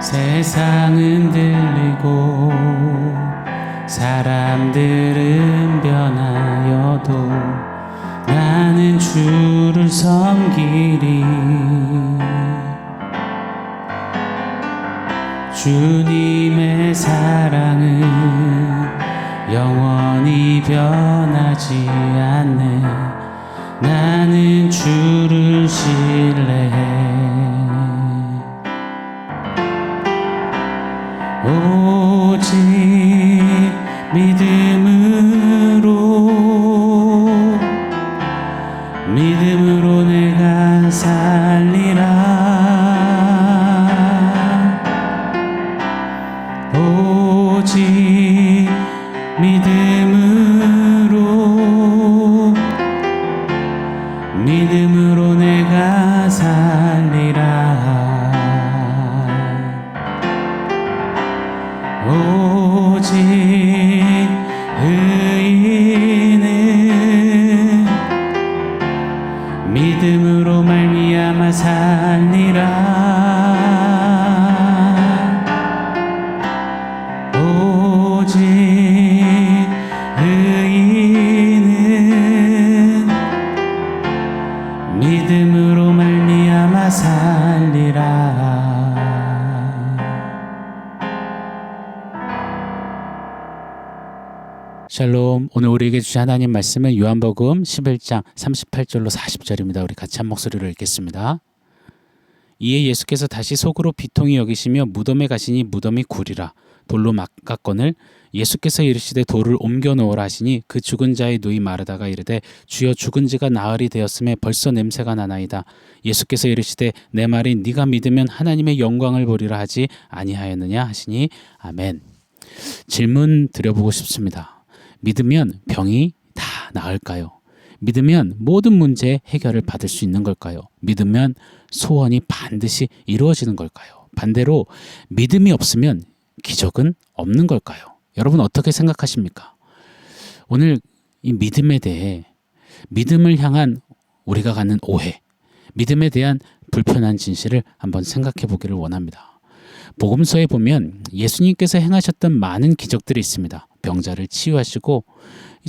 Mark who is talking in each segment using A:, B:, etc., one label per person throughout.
A: 세상은 들리고 사람들은 변하여도 나는 주를 섬기리. 주님의 사랑은 영원히 변하지 않네. 나는 주를 신뢰해. 오직 믿음으로 내가 살리라. 오직 믿음으로 내가 살리라. 오직 의인은 믿음으로 말미암아 살리라. 오직 의인은 믿음으로 말미암아 살리라. 샬롬. 오늘 우리에게 주신 하나님 말씀은 요한복음 11장 38절로 40절입니다. 우리 같이 한 목소리로 읽겠습니다. 이에 예수께서 다시 속으로 비통히 여기시며 무덤에 가시니 무덤이 구리라. 돌로 막았거늘 예수께서 이르시되 돌을 옮겨 놓으라 하시니 그 죽은 자의 누이 마르다가 이르되 주여 죽은 지가 나흘이 되었음에 벌써 냄새가 나나이다. 예수께서 이르시되 내 말이 네가 믿으면 하나님의 영광을 보리라 하지 아니하였느냐 하시니 아멘. 질문 드려보고 싶습니다. 믿으면 병이 다 나을까요? 믿으면 모든 문제의 해결을 받을 수 있는 걸까요? 믿으면 소원이 반드시 이루어지는 걸까요? 반대로 믿음이 없으면 기적은 없는 걸까요? 여러분 어떻게 생각하십니까? 오늘 이 믿음에 대해, 믿음을 향한 우리가 갖는 오해, 믿음에 대한 불편한 진실을 한번 생각해 보기를 원합니다. 복음서에 보면 예수님께서 행하셨던 많은 기적들이 있습니다. 병자를 치유하시고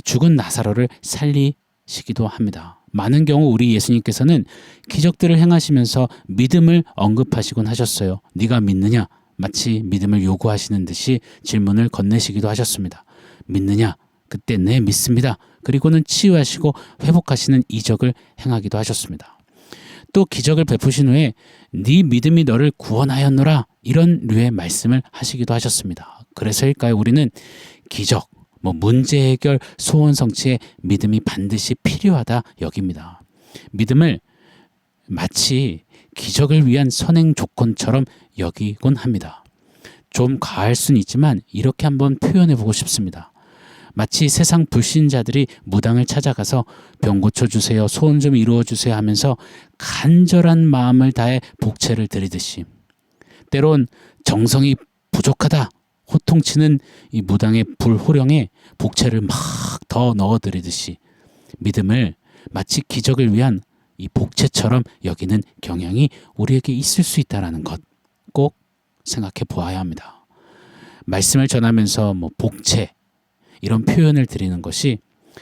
A: 죽은 나사로를 살리시기도 합니다. 많은 경우 우리 예수님께서는 기적들을 행하시면서 믿음을 언급하시곤 하셨어요. 네가 믿느냐? 마치 믿음을 요구하시는 듯이 질문을 건네시기도 하셨습니다. 믿느냐? 그때 네, 믿습니다. 그리고는 치유하시고 회복하시는 이적을 행하기도 하셨습니다. 또 기적을 베푸신 후에 네 믿음이 너를 구원하였노라, 이런 류의 말씀을 하시기도 하셨습니다. 그래서일까요? 우리는 기적, 문제 해결, 소원 성취에 믿음이 반드시 필요하다 여깁니다. 믿음을 마치 기적을 위한 선행 조건처럼 여기곤 합니다. 좀 과할 수는 있지만 이렇게 한번 표현해 보고 싶습니다. 마치 세상 불신자들이 무당을 찾아가서 병 고쳐주세요, 소원 좀 이루어주세요 하면서 간절한 마음을 다해 복채를 드리듯이, 때론 정성이 부족하다 호통치는 이 무당의 불호령에 복채를 막 더 넣어드리듯이 믿음을 마치 기적을 위한 이 복채처럼 여기는 경향이 우리에게 있을 수 있다는 것 꼭 생각해 보아야 합니다. 말씀을 전하면서 복채 이런 표현을 드리는 것이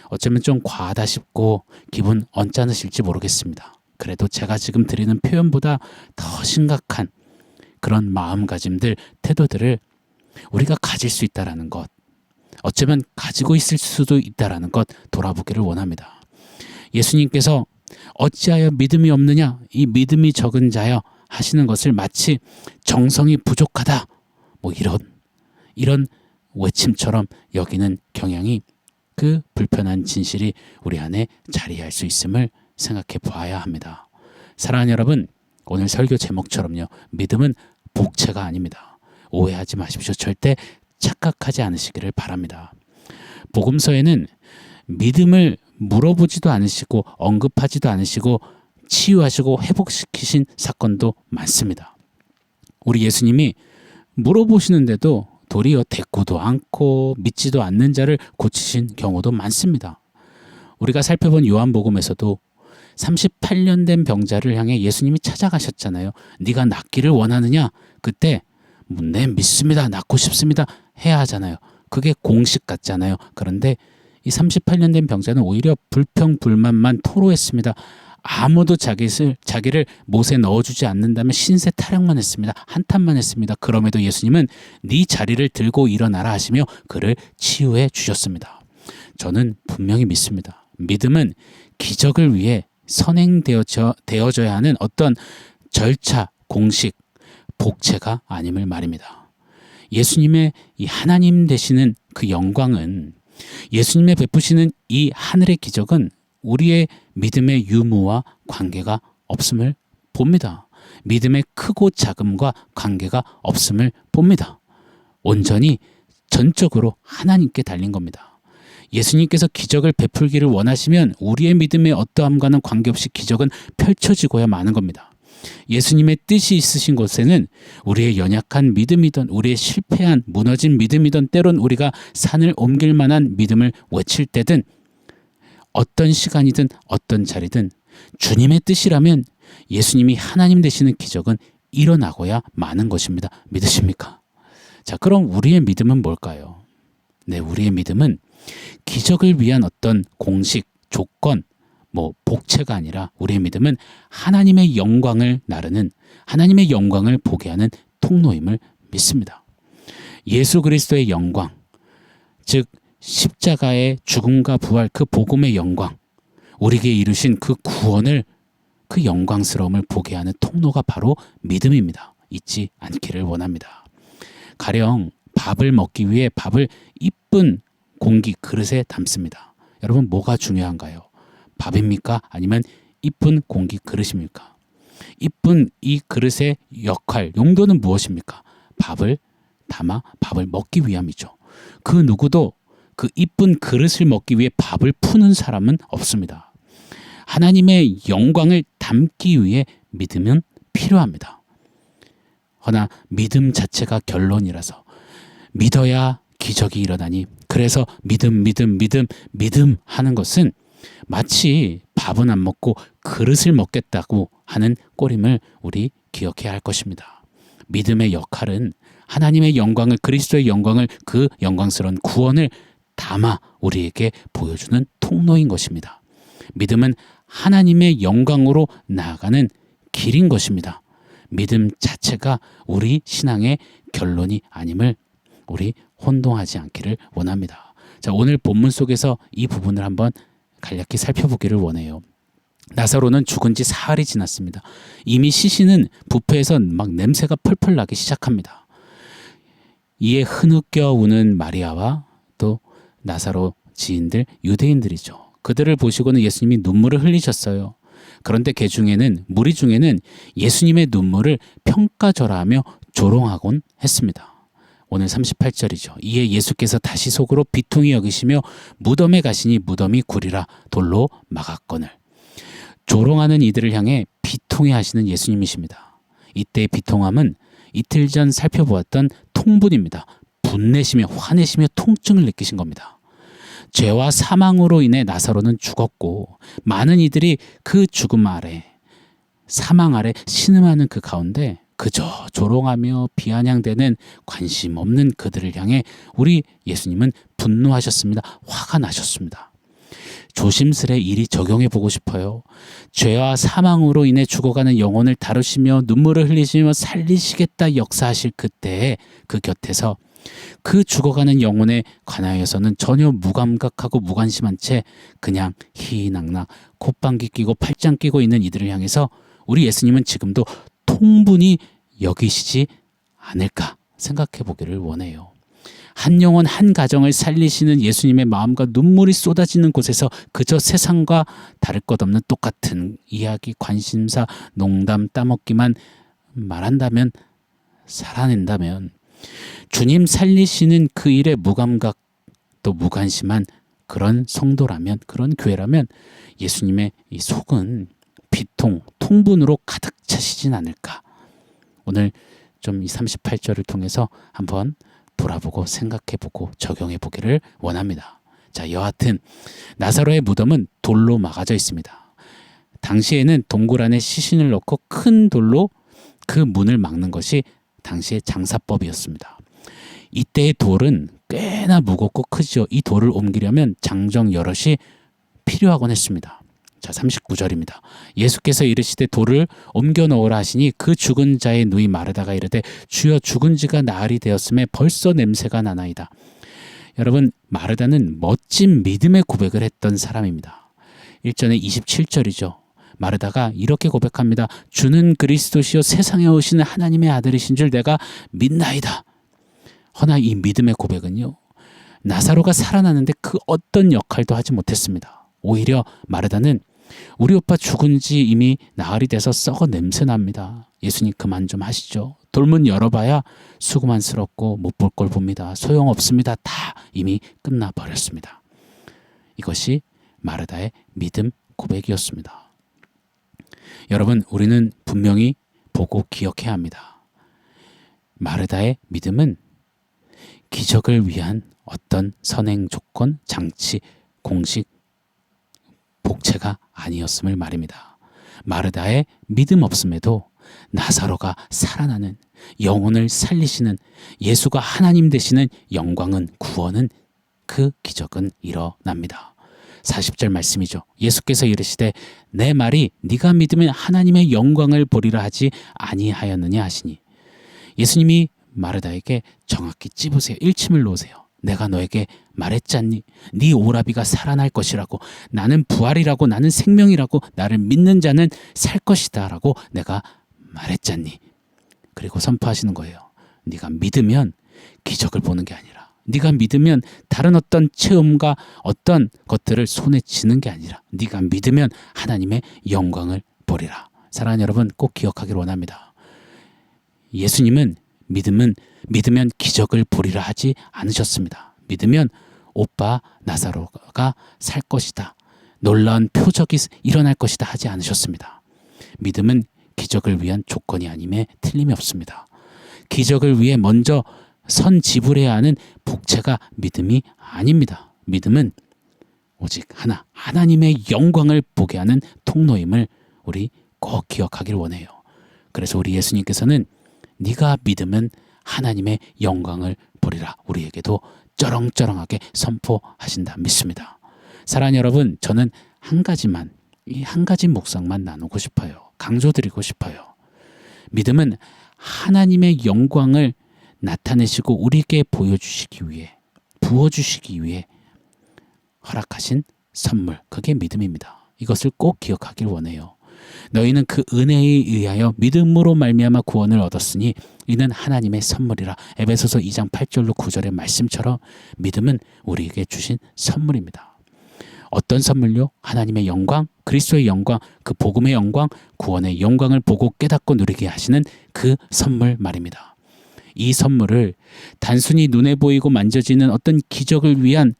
A: 어쩌면 좀 과하다 싶고 기분 언짢으실지 모르겠습니다. 그래도 제가 지금 드리는 표현보다 더 심각한 그런 마음가짐들, 태도들을 우리가 가질 수 있다는 것, 어쩌면 가지고 있을 수도 있다는 것 돌아보기를 원합니다. 예수님께서 어찌하여 믿음이 없느냐, 이 믿음이 적은 자여 하시는 것을 마치 정성이 부족하다 이런 외침처럼 여기는 경향이, 그 불편한 진실이 우리 안에 자리할 수 있음을 생각해 보아야 합니다. 사랑하는 여러분, 오늘 설교 제목처럼요, 믿음은 복채가 아닙니다. 오해하지 마십시오. 절대 착각하지 않으시기를 바랍니다. 복음서에는 믿음을 물어보지도 않으시고 언급하지도 않으시고 치유하시고 회복시키신 사건도 많습니다. 우리 예수님이 물어보시는데도 도리어 대꾸도 않고 믿지도 않는 자를 고치신 경우도 많습니다. 우리가 살펴본 요한복음에서도 38년 된 병자를 향해 예수님이 찾아가셨잖아요. 네가 낫기를 원하느냐? 그때 네, 믿습니다. 낳고 싶습니다. 해야 하잖아요. 그게 공식 같잖아요. 그런데 이 38년 된 병자는 오히려 불평불만만 토로했습니다. 아무도 자기를 못에 넣어주지 않는다면 신세 타령만 했습니다. 한탄만 했습니다. 그럼에도 예수님은 네 자리를 들고 일어나라 하시며 그를 치유해 주셨습니다. 저는 분명히 믿습니다. 믿음은 기적을 위해 선행되어져야 하는 어떤 절차, 공식, 복체가 아님을 말입니다. 예수님의 이 하나님 되시는 그 영광은, 예수님의 베푸시는 이 하늘의 기적은 우리의 믿음의 유무와 관계가 없음을 봅니다. 믿음의 크고 작음과 관계가 없음을 봅니다. 온전히 전적으로 하나님께 달린 겁니다. 예수님께서 기적을 베풀기를 원하시면 우리의 믿음의 어떠함과는 관계없이 기적은 펼쳐지고야 마는 겁니다. 예수님의 뜻이 있으신 곳에는 우리의 연약한 믿음이든 우리의 실패한 무너진 믿음이든 때론 우리가 산을 옮길 만한 믿음을 외칠 때든 어떤 시간이든 어떤 자리든 주님의 뜻이라면 예수님이 하나님 되시는 기적은 일어나고야 마는 것입니다. 믿으십니까? 자, 그럼 우리의 믿음은 뭘까요? 네, 우리의 믿음은 기적을 위한 어떤 공식, 조건, 복체가 아니라 우리의 믿음은 하나님의 영광을 나르는, 하나님의 영광을 보게 하는 통로임을 믿습니다. 예수 그리스도의 영광, 즉 십자가의 죽음과 부활, 그 복음의 영광, 우리에게 이루신 그 구원을, 그 영광스러움을 보게 하는 통로가 바로 믿음입니다. 잊지 않기를 원합니다. 가령 밥을 먹기 위해 밥을 이쁜 공기 그릇에 담습니다. 여러분, 뭐가 중요한가요? 밥입니까? 아니면 이쁜 공기 그릇입니까? 이쁜 이 그릇의 역할, 용도는 무엇입니까? 밥을 담아 밥을 먹기 위함이죠. 그 누구도 그 이쁜 그릇을 먹기 위해 밥을 푸는 사람은 없습니다. 하나님의 영광을 담기 위해 믿음은 필요합니다. 허나 믿음 자체가 결론이라서 믿어야 기적이 일어나니, 그래서 믿음 하는 것은 마치 밥은 안 먹고 그릇을 먹겠다고 하는 꼴임을 우리 기억해야 할 것입니다. 믿음의 역할은 하나님의 영광을, 그리스도의 영광을, 그 영광스러운 구원을 담아 우리에게 보여주는 통로인 것입니다. 믿음은 하나님의 영광으로 나아가는 길인 것입니다. 믿음 자체가 우리 신앙의 결론이 아님을 우리 혼동하지 않기를 원합니다. 자, 오늘 본문 속에서 이 부분을 한번 간략히 살펴보기를 원해요. 나사로는 죽은 지 사흘이 지났습니다. 이미 시신은 부패에서 막 냄새가 펄펄 나기 시작합니다. 이에 흐느껴 우는 마리아와 또 나사로 지인들, 유대인들이죠. 그들을 보시고는 예수님이 눈물을 흘리셨어요. 그런데 무리 중에는 예수님의 눈물을 평가절하하며 조롱하곤 했습니다. 오늘 38절이죠. 이에 예수께서 다시 속으로 비통히 여기시며 무덤에 가시니 무덤이 구리라 돌로 막았거늘. 조롱하는 이들을 향해 비통해 하시는 예수님이십니다. 이때의 비통함은 이틀 전 살펴보았던 통분입니다. 분내시며 화내시며 통증을 느끼신 겁니다. 죄와 사망으로 인해 나사로는 죽었고 많은 이들이 그 죽음 아래, 사망 아래 신음하는 그 가운데 그저 조롱하며 비아냥대는 관심 없는 그들을 향해 우리 예수님은 분노하셨습니다. 화가 나셨습니다. 조심스레 이리 적용해 보고 싶어요. 죄와 사망으로 인해 죽어가는 영혼을 다루시며 눈물을 흘리시며 살리시겠다 역사하실 그때에 그 곁에서 그 죽어가는 영혼에 관하여서는 전혀 무감각하고 무관심한 채 그냥 희낙낙 콧방귀 끼고 팔짱 끼고 있는 이들을 향해서 우리 예수님은 지금도 통분히 여기시지 않을까 생각해 보기를 원해요. 한 영혼 한 가정을 살리시는 예수님의 마음과 눈물이 쏟아지는 곳에서 그저 세상과 다를 것 없는 똑같은 이야기, 관심사, 농담, 따먹기만 말한다면, 살아낸다면, 주님 살리시는 그 일에 무감각 또 무관심한 그런 성도라면, 그런 교회라면 예수님의 이 속은 비통, 통분으로 가득 차시진 않을까. 오늘 좀 이 38절을 통해서 한번 돌아보고 생각해보고 적용해보기를 원합니다. 자, 여하튼 나사로의 무덤은 돌로 막아져 있습니다. 당시에는 동굴 안에 시신을 넣고 큰 돌로 그 문을 막는 것이 당시의 장사법이었습니다. 이때의 돌은 꽤나 무겁고 크죠. 이 돌을 옮기려면 장정 여럿이 필요하곤 했습니다. 자, 39절입니다. 예수께서 이르시되 돌을 옮겨 놓으라 하시니 그 죽은 자의 누이 마르다가 이르되 주여 죽은 지가 나흘이 되었음에 벌써 냄새가 나나이다. 여러분, 마르다는 멋진 믿음의 고백을 했던 사람입니다. 1절의 27절이죠. 마르다가 이렇게 고백합니다. 주는 그리스도시요 세상에 오시는 하나님의 아들이신 줄 내가 믿나이다. 허나 이 믿음의 고백은요, 나사로가 살아나는데 그 어떤 역할도 하지 못했습니다. 오히려 마르다는 우리 오빠 죽은 지 이미 나흘이 돼서 썩어 냄새납니다. 예수님 그만 좀 하시죠. 돌문 열어봐야 수고만스럽고 못 볼 걸 봅니다. 소용없습니다. 다 이미 끝나버렸습니다. 이것이 마르다의 믿음 고백이었습니다. 여러분, 우리는 분명히 보고 기억해야 합니다. 마르다의 믿음은 기적을 위한 어떤 선행 조건, 장치, 공식, 복채가 아니었음을 말입니다. 마르다의 믿음 없음에도 나사로가 살아나는, 영혼을 살리시는, 예수가 하나님 되시는 영광은, 구원은, 그 기적은 일어납니다. 40절 말씀이죠. 예수께서 이르시되 내 말이 네가 믿으면 하나님의 영광을 보리라 하지 아니하였느냐 하시니, 예수님이 마르다에게 정확히 찝으세요. 일침을 놓으세요. 내가 너에게 말했잖니. 네 오라비가 살아날 것이라고. 나는 부활이라고, 나는 생명이라고, 나를 믿는 자는 살 것이다 라고 내가 말했잖니. 그리고 선포하시는 거예요. 네가 믿으면 기적을 보는 게 아니라, 네가 믿으면 다른 어떤 체험과 어떤 것들을 손에 쥐는 게 아니라, 네가 믿으면 하나님의 영광을 보리라. 사랑하는 여러분, 꼭 기억하기를 원합니다. 예수님은 믿으면 기적을 보리라 하지 않으셨습니다. 믿으면 오빠 나사로가 살 것이다, 놀라운 표적이 일어날 것이다 하지 않으셨습니다. 믿음은 기적을 위한 조건이 아님에 틀림이 없습니다. 기적을 위해 먼저 선 지불해야 하는 복채가 믿음이 아닙니다. 믿음은 오직 하나, 하나님의 영광을 보게 하는 통로임을 우리 꼭 기억하길 원해요. 그래서 우리 예수님께서는 네가 믿으면 하나님의 영광을 보리라, 우리에게도 쩌렁쩌렁하게 선포하신다 믿습니다. 사랑하는 여러분, 저는 이 한 가지 묵상만 나누고 싶어요. 강조드리고 싶어요. 믿음은 하나님의 영광을 나타내시고 우리에게 보여주시기 위해, 부어주시기 위해 허락하신 선물, 그게 믿음입니다. 이것을 꼭 기억하길 원해요. 너희는 그 은혜에 의하여 믿음으로 말미암아 구원을 얻었으니 이는 하나님의 선물이라. 에베소서 2장 8절로 9절의 말씀처럼 믿음은 우리에게 주신 선물입니다. 어떤 선물요? 하나님의 영광, 그리스도의 영광, 그 복음의 영광, 구원의 영광을 보고 깨닫고 누리게 하시는 그 선물 말입니다. 이 선물을 단순히 눈에 보이고 만져지는 어떤 기적을 위한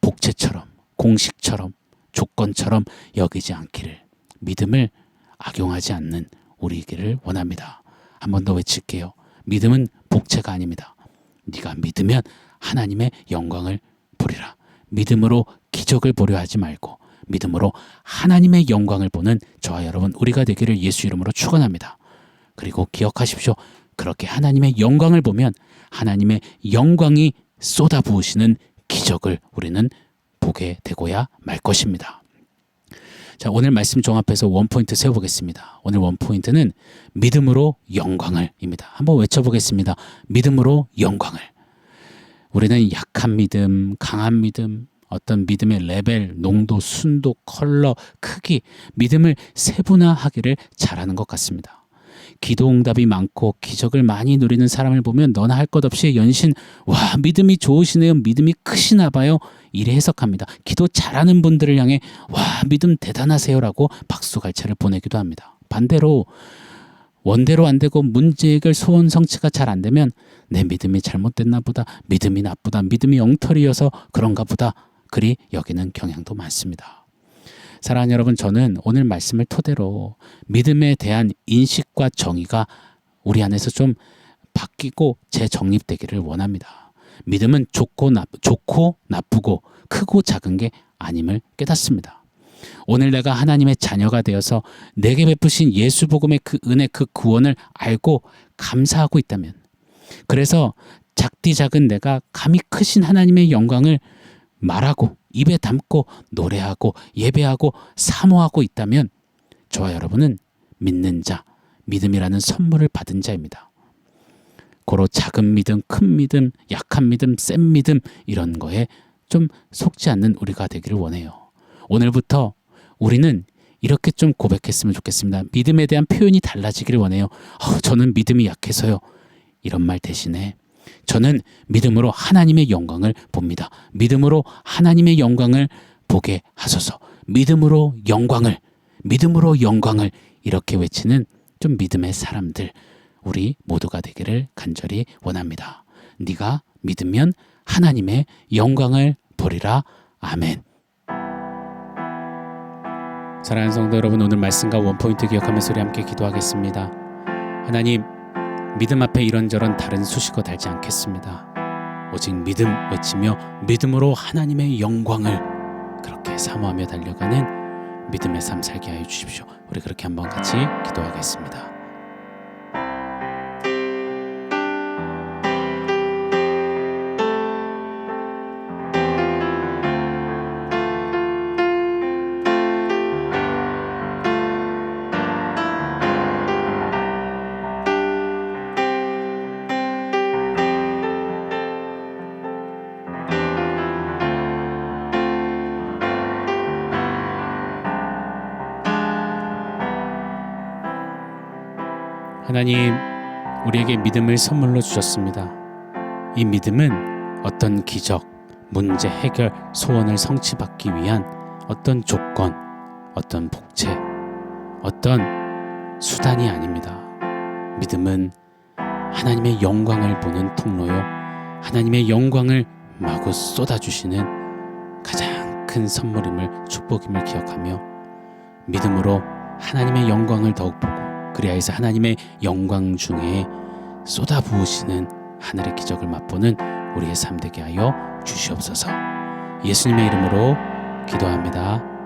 A: 복채처럼, 공식처럼, 조건처럼 여기지 않기를, 믿음을 악용하지 않는 우리에게를 원합니다. 한 번 더 외칠게요. 믿음은 복채가 아닙니다. 네가 믿으면 하나님의 영광을 보리라. 믿음으로 기적을 보려 하지 말고 믿음으로 하나님의 영광을 보는 저와 여러분 우리가 되기를 예수 이름으로 축원합니다. 그리고 기억하십시오. 그렇게 하나님의 영광을 보면 하나님의 영광이 쏟아부으시는 기적을 우리는 보게 되고야 말 것입니다. 자, 오늘 말씀 종합해서 원포인트 세워보겠습니다. 오늘 원포인트는 믿음으로 영광을입니다. 한번 외쳐보겠습니다. 믿음으로 영광을. 우리는 약한 믿음, 강한 믿음, 어떤 믿음의 레벨, 농도, 순도, 컬러, 크기, 믿음을 세분화하기를 잘하는 것 같습니다. 기도 응답이 많고 기적을 많이 누리는 사람을 보면 너나 할 것 없이 연신 와 믿음이 좋으시네요, 믿음이 크시나 봐요, 이래 해석합니다. 기도 잘하는 분들을 향해 와 믿음 대단하세요라고 박수갈채를 보내기도 합니다. 반대로 원대로 안 되고 문제 해결 소원 성취가 잘 안 되면 내 믿음이 잘못됐나 보다, 믿음이 나쁘다, 믿음이 엉터리여서 그런가 보다, 그리 여기는 경향도 많습니다. 사랑하는 여러분, 저는 오늘 말씀을 토대로 믿음에 대한 인식과 정의가 우리 안에서 좀 바뀌고 재정립되기를 원합니다. 믿음은 좋고 나쁘고 크고 작은 게 아님을 깨닫습니다. 오늘 내가 하나님의 자녀가 되어서 내게 베푸신 예수 복음의 그 은혜, 그 구원을 알고 감사하고 있다면, 그래서 작디 작은 내가 감히 크신 하나님의 영광을 말하고 입에 담고 노래하고 예배하고 사모하고 있다면, 저와 여러분은 믿는 자, 믿음이라는 선물을 받은 자입니다. 고로 작은 믿음, 큰 믿음, 약한 믿음, 센 믿음, 이런 거에 좀 속지 않는 우리가 되기를 원해요. 오늘부터 우리는 이렇게 좀 고백했으면 좋겠습니다. 믿음에 대한 표현이 달라지기를 원해요. 저는 믿음이 약해서요. 이런 말 대신에 저는 믿음으로 하나님의 영광을 봅니다. 믿음으로 하나님의 영광을 보게 하소서. 믿음으로 영광을 이렇게 외치는 좀 믿음의 사람들, 우리 모두가 되기를 간절히 원합니다. 네가 믿으면 하나님의 영광을 보리라. 아멘. 사랑하는 성도 여러분, 오늘 말씀과 원포인트 기억하면서 우리 함께 기도하겠습니다. 하나님, 믿음 앞에 이런저런 다른 수식어 달지 않겠습니다. 오직 믿음 외치며 믿음으로 하나님의 영광을 그렇게 사모하며 달려가는 믿음의 삶 살게 하여 주십시오. 우리 그렇게 한번 같이 기도하겠습니다. 하나님, 우리에게 믿음을 선물로 주셨습니다. 이 믿음은 어떤 기적, 문제 해결, 소원을 성취받기 위한 어떤 조건, 어떤 복채, 어떤 수단이 아닙니다. 믿음은 하나님의 영광을 보는 통로요, 하나님의 영광을 마구 쏟아주시는 가장 큰 선물임을, 축복임을 기억하며 믿음으로 하나님의 영광을 더욱 보고, 그리하여서 하나님의 영광 중에 쏟아부으시는 하늘의 기적을 맛보는 우리의 삶 되게 하여 주시옵소서. 예수님의 이름으로 기도합니다.